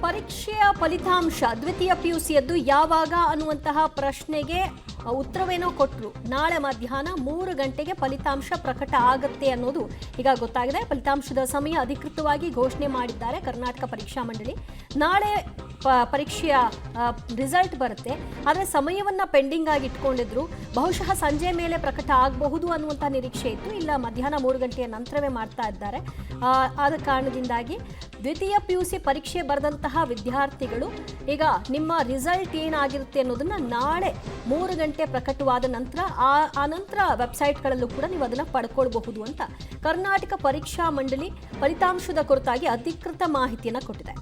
ಪರೀಕ್ಷೆಯ ಫಲಿತಾಂಶ ದ್ವಿತೀಯ ಪಿಯುಸಿಯದ್ದು ಯಾವಾಗ ಅನ್ನುವಂತಹ ಪ್ರಶ್ನೆಗೆ ಉತ್ತರವೇನೋ ಕೊಟ್ಟರು. ನಾಳೆ ಮಧ್ಯಾಹ್ನ 3 ಗಂಟೆಗೆ ಫಲಿತಾಂಶ ಪ್ರಕಟ ಆಗುತ್ತೆ ಅನ್ನೋದು ಈಗ ಗೊತ್ತಾಗಿದೆ. ಫಲಿತಾಂಶದ ಸಮಯ ಅಧಿಕೃತವಾಗಿ ಘೋಷಣೆ ಮಾಡಿದ್ದಾರೆ ಕರ್ನಾಟಕ ಪರೀಕ್ಷಾ ಮಂಡಳಿ. ನಾಳೆ ಪರೀಕ್ಷೆಯ ರಿಸಲ್ಟ್ ಬರುತ್ತೆ. ಆದರೆ ಸಮಯವನ್ನು ಪೆಂಡಿಂಗ್ ಆಗಿ ಇಟ್ಕೊಂಡಿದ್ರು. ಬಹುಶಃ ಸಂಜೆ ಮೇಲೆ ಪ್ರಕಟ ಆಗಬಹುದು ಅನ್ನುವಂಥ ನಿರೀಕ್ಷೆ ಇತ್ತು. ಇಲ್ಲ, ಮಧ್ಯಾಹ್ನ 3 ಗಂಟೆಯ ನಂತರವೇ ಮಾಡ್ತಾ ಇದ್ದಾರೆ. ಆದ ಕಾರಣದಿಂದಾಗಿ ದ್ವಿತೀಯ ಪಿಯುಸಿ ಪರೀಕ್ಷೆ ಬರೆದಂತಹ ವಿದ್ಯಾರ್ಥಿಗಳು ಈಗ ನಿಮ್ಮ ರಿಸಲ್ಟ್ ಏನಾಗಿರುತ್ತೆ ಅನ್ನೋದನ್ನ ನಾಳೆ 3 ಗಂಟೆ ಪ್ರಕಟವಾದ ನಂತರ ಆ ನಂತರ ವೆಬ್ಸೈಟ್ಗಳಲ್ಲೂ ಕೂಡ ನೀವು ಅದನ್ನು ಪಡ್ಕೊಳ್ಬಹುದು ಅಂತ ಕರ್ನಾಟಕ ಪರೀಕ್ಷಾ ಮಂಡಳಿ ಫಲಿತಾಂಶದ ಕುರಿತಾಗಿ ಅಧಿಕೃತ ಮಾಹಿತಿಯನ್ನು ಕೊಟ್ಟಿದೆ.